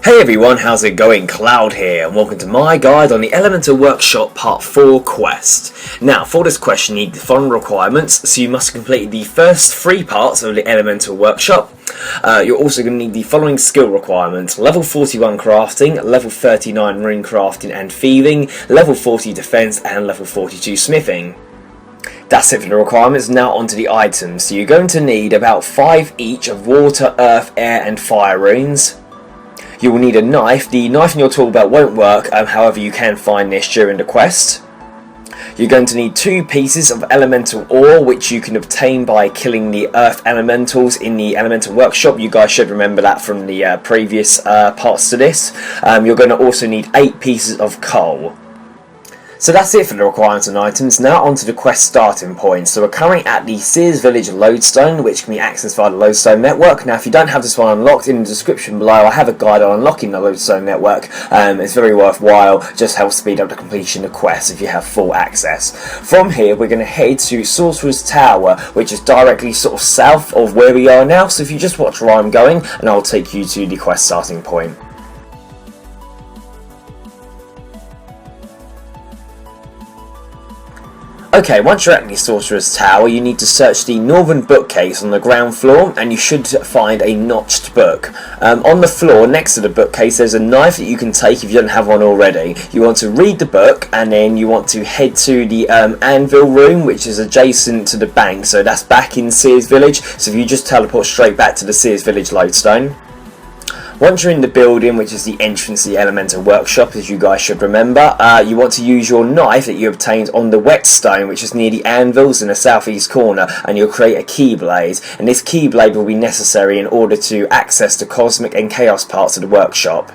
Hey everyone, how's it going? Cloud here, and welcome to my guide on the Elemental Workshop Part 4 quest. Now, for this quest you need the following requirements, so you must complete the first 3 parts of the Elemental Workshop. You're also going to need the following skill requirements: level 41 crafting, level 39 runecrafting and thieving, level 40 defense and level 42 smithing. That's it for the requirements. Now onto the items. So you're going to need about 5 each of water, earth, air and fire runes. You will need a knife. The knife in your tool belt won't work, however you can find this during the quest. You're going to need 2 pieces of elemental ore, which you can obtain by killing the earth elementals in the elemental workshop. You guys should remember that from the previous parts to this. You're going to also need 8 pieces of coal. So that's it for the requirements and items. Now onto the quest starting point. So we're currently at the Sorceress Village Lodestone, which can be accessed via the Lodestone network. Now if you don't have this one unlocked, in the description below I have a guide on unlocking the Lodestone network. It's very worthwhile, just helps speed up the completion of the quest if you have full access. From here we're going to head to Sorceress Tower, which is directly sort of south of where we are now. So if you just watch where I'm going, and I'll take you to the quest starting point. Okay, once you're at the Sorceress Tower, you need to search the northern bookcase on the ground floor, and you should find a notched book. On the floor next to the bookcase there's a knife that you can take if you don't have one already. You want to read the book, and then you want to head to the anvil room, which is adjacent to the bank, so that's back in Sorceress Village. So if you just teleport straight back to the Sorceress Village Lodestone. Once you're in the building, which is the entrance to the Elemental Workshop, as you guys should remember, you want to use your knife that you obtained on the whetstone, which is near the anvils in the southeast corner, and you'll create a keyblade. And this keyblade will be necessary in order to access the cosmic and chaos parts of the workshop.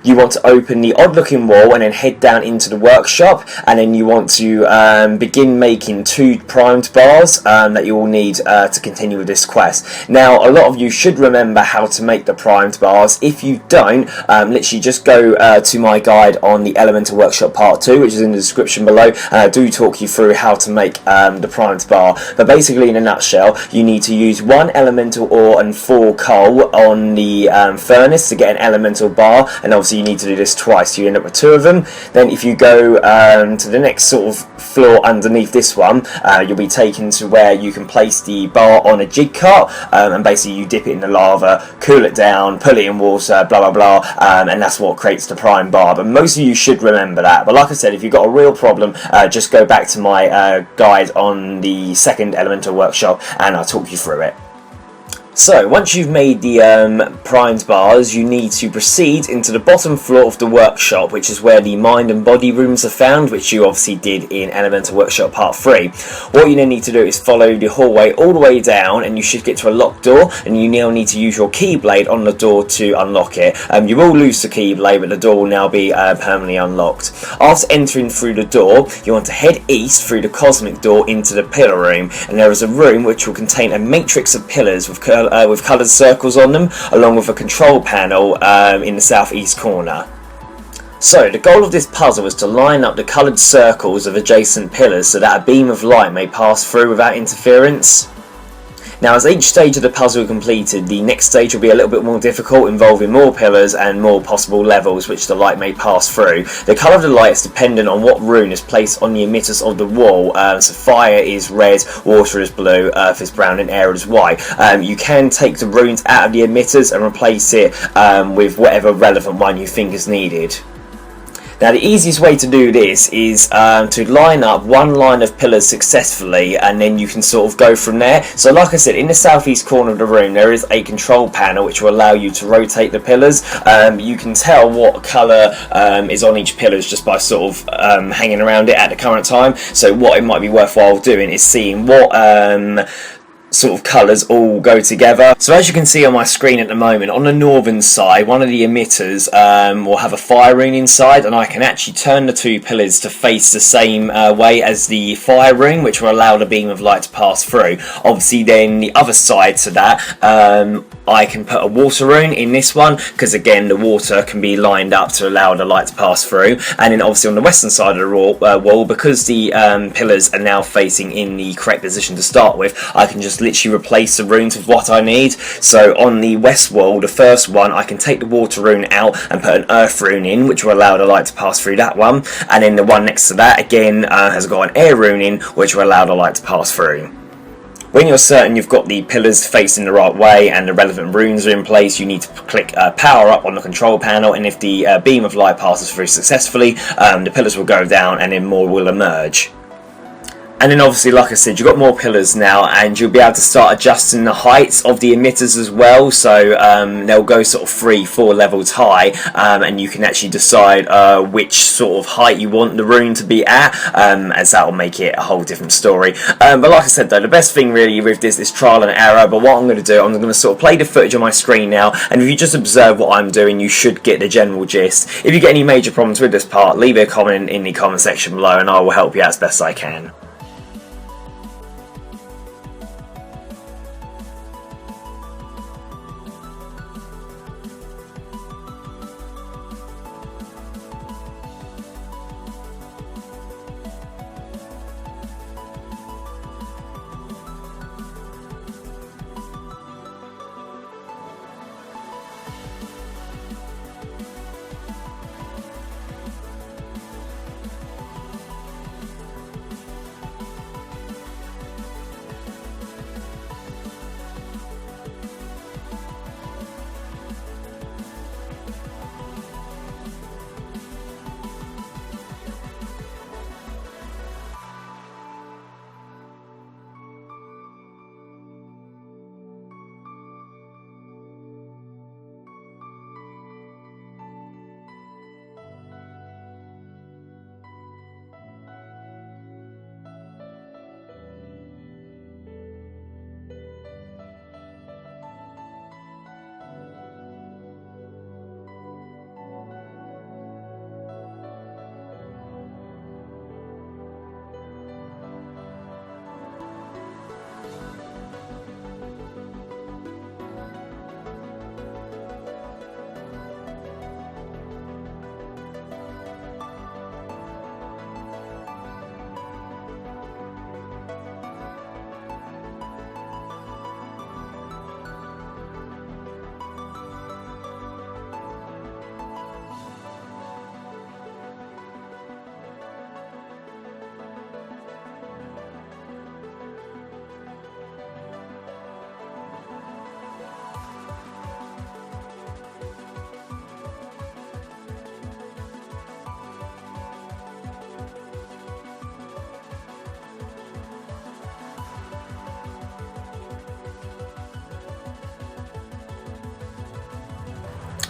You want to open the odd looking wall and then head down into the workshop, and then you want to begin making 2 primed bars that you will need to continue with this quest. Now a lot of you should remember how to make the primed bars. If you don't, literally just go to my guide on the Elemental Workshop Part 2, which is in the description below, and I do talk you through how to make the primed bar. But basically in a nutshell, you need to use 1 elemental ore and 4 coal on the furnace to get an elemental bar, and obviously you need to do this twice, so you end up with 2 of them. Then if you go to the next sort of floor underneath this one, you'll be taken to where you can place the bar on a jig cart, and basically you dip it in the lava, cool it down, put it in water, blah blah blah, and that's what creates the prime bar. But most of you should remember that. But like I said, if you've got a real problem, just go back to my guide on the second Elemental Workshop and I'll talk you through it. So, once you've made the primed bars, you need to proceed into the bottom floor of the workshop, which is where the mind and body rooms are found, which you obviously did in Elemental Workshop Part 3. What you then need to do is follow the hallway all the way down, and you should get to a locked door, and you now need to use your keyblade on the door to unlock it. You will lose the keyblade, but the door will now be permanently unlocked. After entering through the door, you want to head east through the cosmic door into the pillar room, and there is a room which will contain a matrix of pillars with coloured circles on them, along with a control panel in the southeast corner. So the goal of this puzzle is to line up the coloured circles of adjacent pillars so that a beam of light may pass through without interference. Now as each stage of the puzzle is completed, the next stage will be a little bit more difficult, involving more pillars and more possible levels which the light may pass through. The colour of the light is dependent on what rune is placed on the emitters of the wall. So fire is red, water is blue, earth is brown and air is white. You can take the runes out of the emitters and replace it with whatever relevant one you think is needed. Now the easiest way to do this is to line up 1 line of pillars successfully, and then you can sort of go from there. So like I said, in the southeast corner of the room there is a control panel which will allow you to rotate the pillars. You can tell what colour is on each pillar just by sort of hanging around it at the current time. So what it might be worthwhile doing is seeing what sort of colours all go together. So as you can see on my screen at the moment, on the northern side, one of the emitters will have a fire rune inside, and I can actually turn the 2 pillars to face the same way as the fire rune, which will allow the beam of light to pass through. Obviously then the other side to that, I can put a water rune in this one, because again the water can be lined up to allow the light to pass through. And then obviously on the western side of the wall, because the pillars are now facing in the correct position to start with, I can just literally replace the runes with what I need. So on the west wall, the first one, I can take the water rune out and put an earth rune in, which will allow the light to pass through that one. And then the one next to that again has got an air rune in, which will allow the light to pass through. When you're certain you've got the pillars facing the right way and the relevant runes are in place, you need to click power up on the control panel, and if the beam of light passes through successfully, the pillars will go down and then more will emerge. And then obviously, like I said, you've got more pillars now, and you'll be able to start adjusting the heights of the emitters as well. So they'll go sort of 3-4 levels high, and you can actually decide which sort of height you want the rune to be at, as that will make it a whole different story. But like I said though, the best thing really with this is trial and error. But what I'm going to do, I'm going to sort of play the footage on my screen now, and if you just observe what I'm doing, you should get the general gist. If you get any major problems with this part, leave a comment in the comment section below, and I will help you out as best I can.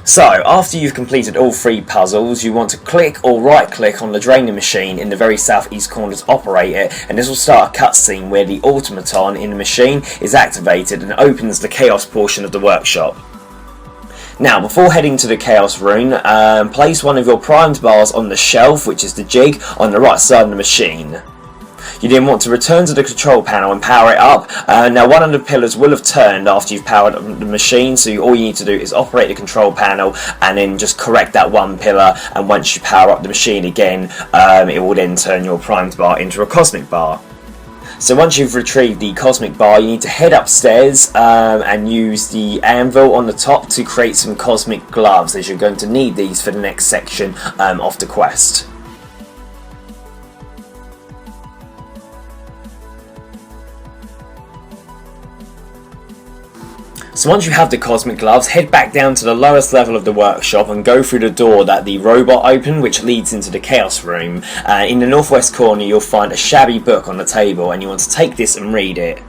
So, after you've completed all 3 puzzles, you want to click or right click on the draining machine in the very southeast corner to operate it, and this will start a cutscene where the automaton in the machine is activated and opens the chaos portion of the workshop. Now, before heading to the chaos rune, place one of your primed bars on the shelf, which is the jig, on the right side of the machine. You then want to return to the control panel and power it up. Now one of the pillars will have turned after you've powered up the machine, so all you need to do is operate the control panel and then just correct that one pillar, and once you power up the machine again, it will then turn your primed bar into a cosmic bar. So once you've retrieved the cosmic bar, you need to head upstairs and use the anvil on the top to create some cosmic gloves, as you're going to need these for the next section of the quest. So once you have the cosmic gloves, head back down to the lowest level of the workshop and go through the door that the robot opened, which leads into the chaos room. In the northwest corner you'll find a shabby book on the table, and you want to take this and read it.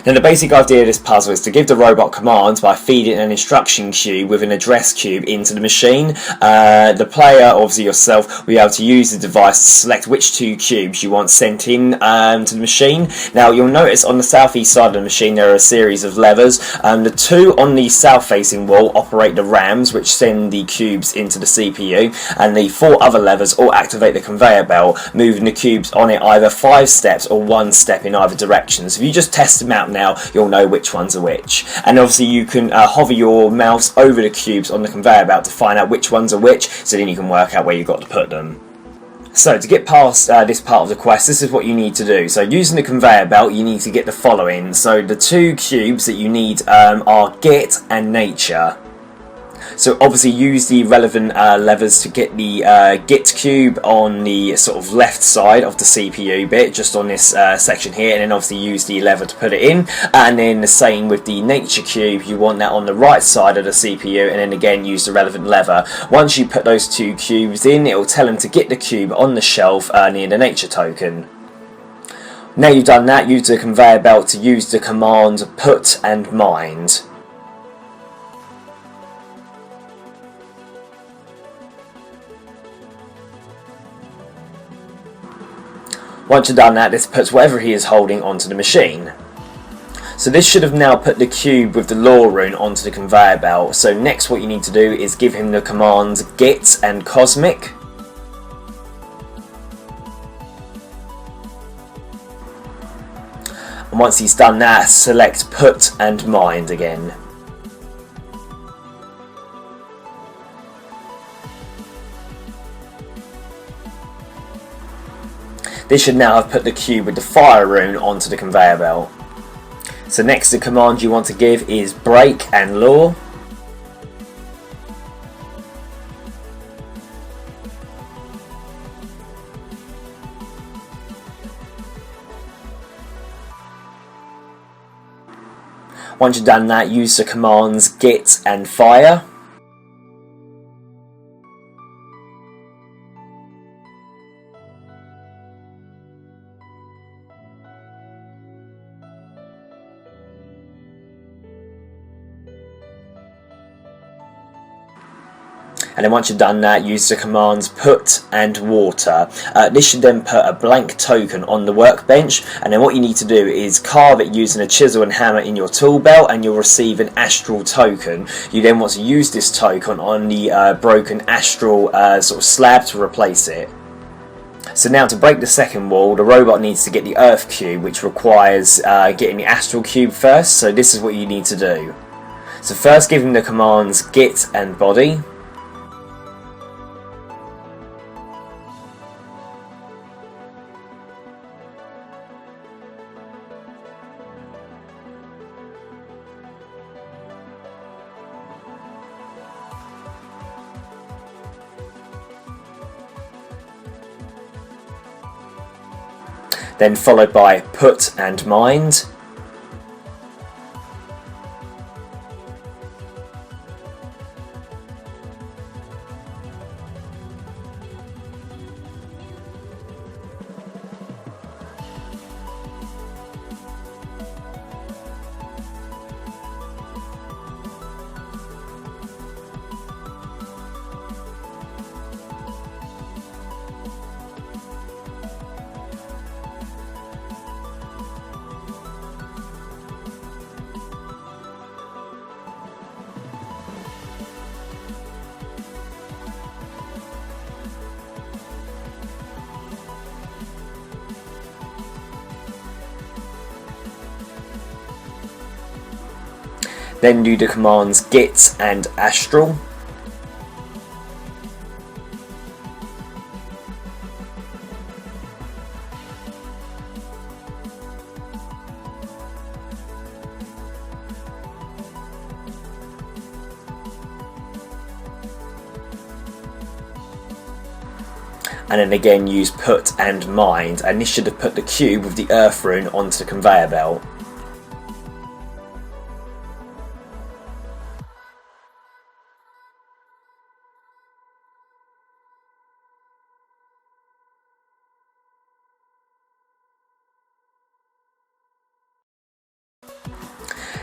Now the basic idea of this puzzle is to give the robot commands by feeding an instruction cube with an address cube into the machine. The player, obviously yourself, will be able to use the device to select which 2 cubes you want sent in to the machine. Now you'll notice on the southeast side of the machine there are a series of levers. The 2 on the south facing wall operate the rams, which send the cubes into the CPU, and the 4 other levers all activate the conveyor belt, moving the cubes on it either 5 steps or 1 step in either direction. So if you just test them them out now, you'll know which ones are which. And obviously you can hover your mouse over the cubes on the conveyor belt to find out which ones are which, so then you can work out where you've got to put them. So to get past this part of the quest, this is what you need to do. So using the conveyor belt, you need to get the following. So the two cubes that you need are Get and Nature. So obviously use the relevant levers to get the Git cube on the sort of left side of the CPU bit, just on this section here, and then obviously use the lever to put it in. And then the same with the Nature cube, you want that on the right side of the CPU, and then again use the relevant lever. Once you put those two cubes in, it will tell them to get the cube on the shelf near the Nature token. Now you've done that, use the conveyor belt to use the command put and mind. Once you've done that, this puts whatever he is holding onto the machine. So this should have now put the cube with the lore rune onto the conveyor belt. So next what you need to do is give him the commands Git and Cosmic. And once he's done that, select Put and Mind again. This should now have put the cube with the fire rune onto the conveyor belt. So next the command you want to give is Break and Lore. Once you've done that, use the commands Git and Fire. And then once you've done that, use the commands Put and Water. This should then put a blank token on the workbench, and then what you need to do is carve it using a chisel and hammer in your tool belt, and you'll receive an Astral Token. You then want to use this token on the broken Astral sort of slab to replace it. So now to break the second wall, the robot needs to get the Earth Cube, which requires getting the Astral Cube first, so this is what you need to do. So first give him the commands Git and Body. Then followed by Put and Mind. Then do the commands Git and Astral. And then again use Put and Mind, and this should have put the cube with the Earth rune onto the conveyor belt.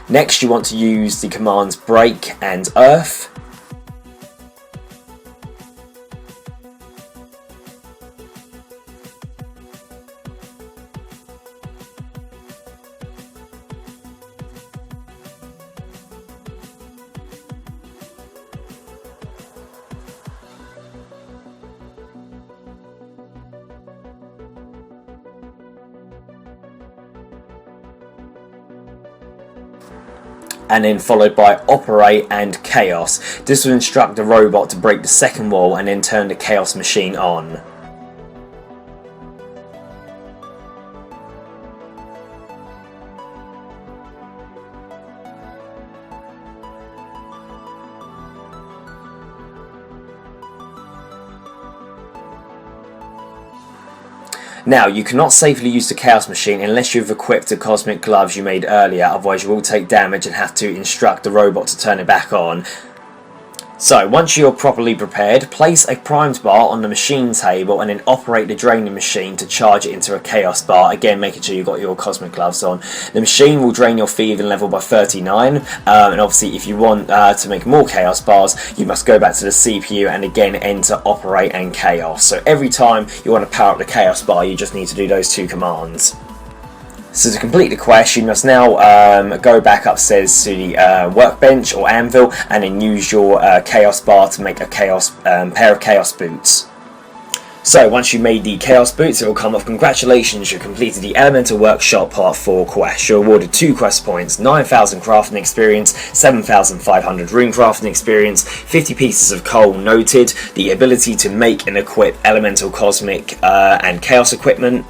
Next you want to use the commands Break and Earth. and then followed by Operate and Chaos. This will instruct the robot to break the second wall and then turn the Chaos machine on. Now, you cannot safely use the Chaos Machine unless you've equipped the cosmic gloves you made earlier, otherwise you will take damage and have to instruct the robot to turn it back on. So, once you're properly prepared, place a primed bar on the machine table and then operate the draining machine to charge it into a chaos bar, again making sure you've got your cosmic gloves on. The machine will drain your thieving level by 39, and obviously if you want to make more chaos bars, you must go back to the CPU and again enter operate and chaos. So every time you want to power up the chaos bar, you just need to do those two commands. So to complete the quest, you must now go back upstairs to the workbench or anvil and then use your chaos bar to make a chaos pair of chaos boots. So once you've made the chaos boots, it will come off. Congratulations, you completed the Elemental Workshop Part 4 quest. You're awarded 2 quest points, 9,000 crafting experience, 7,500 runecrafting experience, 50 pieces of coal noted, the ability to make and equip elemental, cosmic and chaos equipment,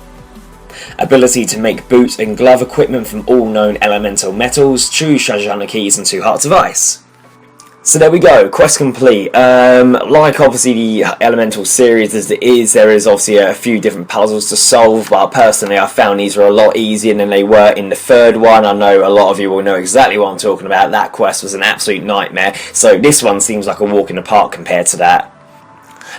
ability to make boot and glove equipment from all known elemental metals, 2 Shajana keys and 2 hearts of ice. So there we go, quest complete. Like obviously the elemental series as it is, there is obviously a few different puzzles to solve, but personally I found these were a lot easier than they were in the third one. I know a lot of you will know exactly what I'm talking about. That quest was an absolute nightmare, so this one seems like a walk in the park compared to that.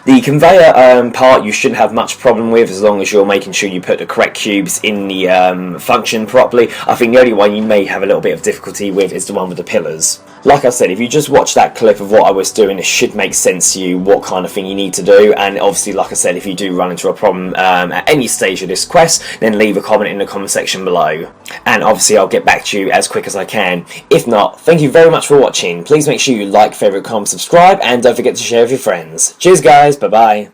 The conveyor part you shouldn't have much problem with as long as you're making sure you put the correct cubes in the function properly. I think the only one you may have a little bit of difficulty with is the one with the pillars. Like I said, if you just watch that clip of what I was doing, it should make sense to you what kind of thing you need to do. And obviously, like I said, if you do run into a problem at any stage of this quest, then leave a comment in the comment section below. And obviously, I'll get back to you as quick as I can. If not, thank you very much for watching. Please make sure you like, favourite, comment, subscribe, and don't forget to share with your friends. Cheers, guys. Bye-bye.